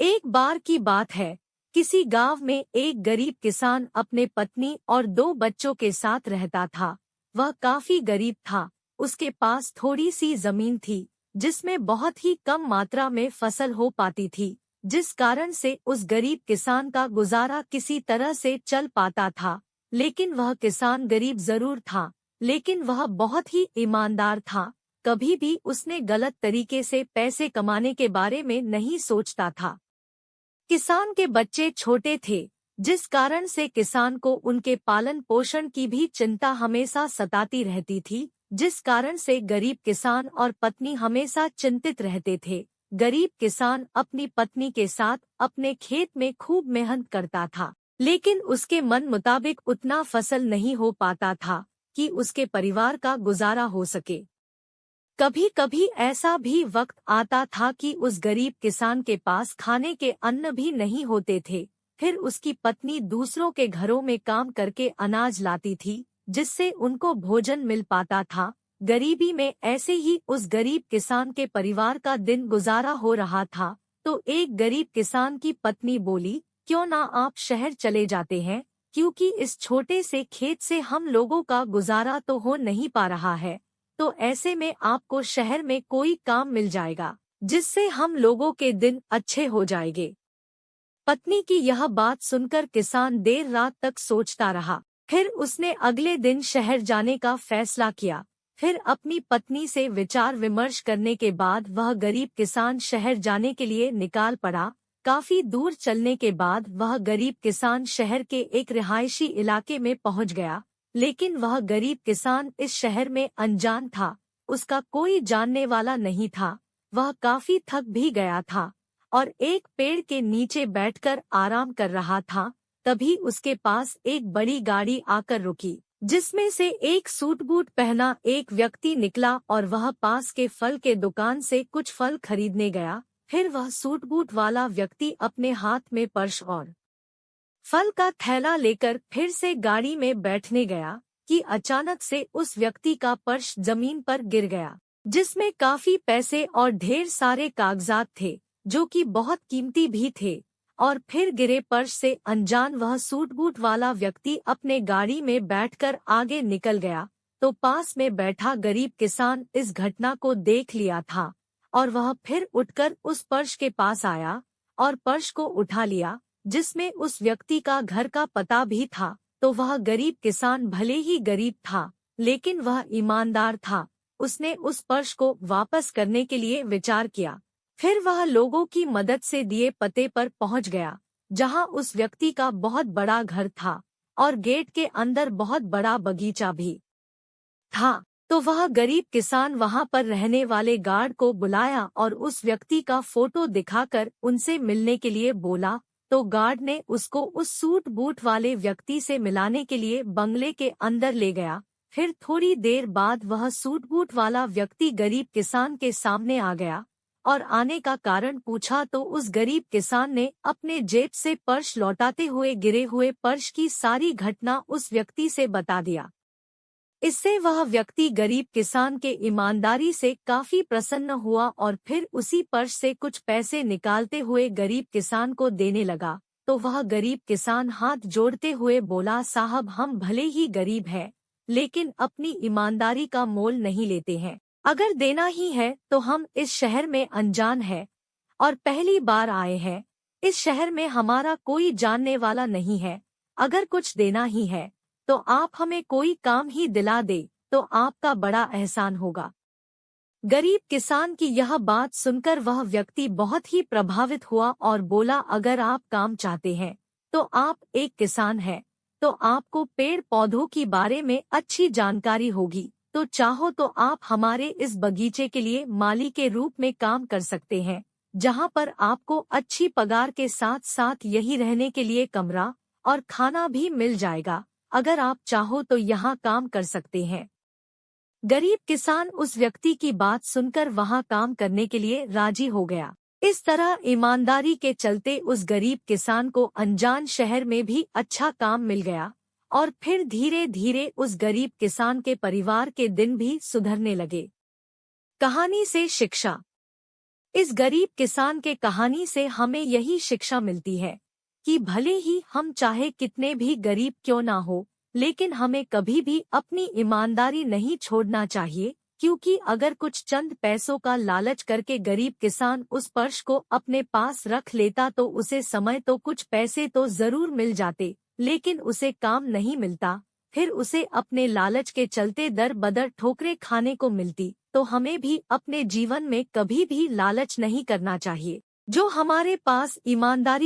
एक बार की बात है, किसी गांव में एक गरीब किसान अपने पत्नी और 2 बच्चों के साथ रहता था। वह काफी गरीब था। उसके पास थोड़ी सी जमीन थी, जिसमें बहुत ही कम मात्रा में फसल हो पाती थी, जिस कारण से उस गरीब किसान का गुजारा किसी तरह से चल पाता था। लेकिन वह किसान गरीब जरूर था, लेकिन वह बहुत ही ईमानदार था। कभी भी उसने गलत तरीके से पैसे कमाने के बारे में नहीं सोचता था। किसान के बच्चे छोटे थे, जिस कारण से किसान को उनके पालन पोषण की भी चिंता हमेशा सताती रहती थी, जिस कारण से गरीब किसान और पत्नी हमेशा चिंतित रहते थे। गरीब किसान अपनी पत्नी के साथ अपने खेत में खूब मेहनत करता था, लेकिन उसके मन मुताबिक उतना फसल नहीं हो पाता था कि उसके परिवार का गुजारा हो सके। कभी कभी ऐसा भी वक्त आता था कि उस गरीब किसान के पास खाने के अन्न भी नहीं होते थे। फिर उसकी पत्नी दूसरों के घरों में काम करके अनाज लाती थी, जिससे उनको भोजन मिल पाता था। गरीबी में ऐसे ही उस गरीब किसान के परिवार का दिन गुजारा हो रहा था। तो एक गरीब किसान की पत्नी बोली, क्यों ना आप शहर चले जाते हैं, क्योंकि इस छोटे से खेत से हम लोगों का गुजारा तो हो नहीं पा रहा है। तो ऐसे में आपको शहर में कोई काम मिल जाएगा, जिससे हम लोगों के दिन अच्छे हो जाएंगे। पत्नी की यह बात सुनकर किसान देर रात तक सोचता रहा। फिर उसने अगले दिन शहर जाने का फैसला किया। फिर अपनी पत्नी से विचार विमर्श करने के बाद वह गरीब किसान शहर जाने के लिए निकाल पड़ा। काफी दूर चलने के बाद वह गरीब किसान शहर के एक रिहायशी इलाके में पहुंच गया। लेकिन वह गरीब किसान इस शहर में अनजान था। उसका कोई जानने वाला नहीं था। वह काफी थक भी गया था और एक पेड़ के नीचे बैठकर आराम कर रहा था। तभी उसके पास एक बड़ी गाड़ी आकर रुकी, जिसमें से एक सूट बूट पहना एक व्यक्ति निकला और वह पास के फल के दुकान से कुछ फल खरीदने गया। फिर वह सूट बूट वाला व्यक्ति अपने हाथ में पर्स और फल का थैला लेकर फिर से गाड़ी में बैठने गया कि अचानक से उस व्यक्ति का पर्स जमीन पर गिर गया, जिसमें काफी पैसे और ढेर सारे कागजात थे, जो कि बहुत कीमती भी थे। और फिर गिरे पर्स से अनजान वह सूट बूट वाला व्यक्ति अपने गाड़ी में बैठकर आगे निकल गया। तो पास में बैठा गरीब किसान इस घटना को देख लिया था और वह फिर उठकर उस पर्स के पास आया और पर्स को उठा लिया, जिसमें उस व्यक्ति का घर का पता भी था। तो वह गरीब किसान भले ही गरीब था, लेकिन वह ईमानदार था। उसने उस पर्स को वापस करने के लिए विचार किया। फिर वह लोगों की मदद से दिए पते पर पहुंच गया, जहां उस व्यक्ति का बहुत बड़ा घर था और गेट के अंदर बहुत बड़ा बगीचा भी था। तो वह गरीब किसान वहां पर रहने वाले गार्ड को बुलाया और उस व्यक्ति का फोटो दिखाकर उनसे मिलने के लिए बोला। तो गार्ड ने उसको उस सूट बूट वाले व्यक्ति से मिलाने के लिए बंगले के अंदर ले गया। फिर थोड़ी देर बाद वह सूट बूट वाला व्यक्ति गरीब किसान के सामने आ गया और आने का कारण पूछा। तो उस गरीब किसान ने अपने जेब से पर्स लौटाते हुए गिरे हुए पर्स की सारी घटना उस व्यक्ति से बता दिया। इससे वह व्यक्ति गरीब किसान के ईमानदारी से काफी प्रसन्न हुआ और फिर उसी पर्स से कुछ पैसे निकालते हुए गरीब किसान को देने लगा। तो वह गरीब किसान हाथ जोड़ते हुए बोला, साहब हम भले ही गरीब हैं, लेकिन अपनी ईमानदारी का मोल नहीं लेते हैं। अगर देना ही है तो हम इस शहर में अनजान हैं और पहली बार आए हैं। इस शहर में हमारा कोई जानने वाला नहीं है। अगर कुछ देना ही है तो आप हमें कोई काम ही दिला दे तो आपका बड़ा एहसान होगा। गरीब किसान की यह बात सुनकर वह व्यक्ति बहुत ही प्रभावित हुआ और बोला, अगर आप काम चाहते हैं तो आप एक किसान हैं, तो आपको पेड़ पौधों की बारे में अच्छी जानकारी होगी। तो चाहो तो आप हमारे इस बगीचे के लिए माली के रूप में काम कर सकते हैं, जहां पर आपको अच्छी पगार के साथ साथ यही रहने के लिए कमरा और खाना भी मिल जाएगा। अगर आप चाहो तो यहाँ काम कर सकते हैं। गरीब किसान उस व्यक्ति की बात सुनकर वहाँ काम करने के लिए राजी हो गया। इस तरह ईमानदारी के चलते उस गरीब किसान को अनजान शहर में भी अच्छा काम मिल गया और फिर धीरे धीरे उस गरीब किसान के परिवार के दिन भी सुधरने लगे। कहानी से शिक्षा। इस गरीब किसान के कहानी से हमें यही शिक्षा मिलती है कि भले ही हम चाहे कितने भी गरीब क्यों ना हो, लेकिन हमें कभी भी अपनी ईमानदारी नहीं छोड़ना चाहिए, क्योंकि अगर कुछ चंद पैसों का लालच करके गरीब किसान उस पर्स को अपने पास रख लेता तो उसे समय तो कुछ पैसे तो जरूर मिल जाते, लेकिन उसे काम नहीं मिलता, फिर उसे अपने लालच के चलते दर बदर ठोकरें खाने को मिलती। तो हमें भी अपने जीवन में कभी भी लालच नहीं करना चाहिए। जो हमारे पास ईमानदारी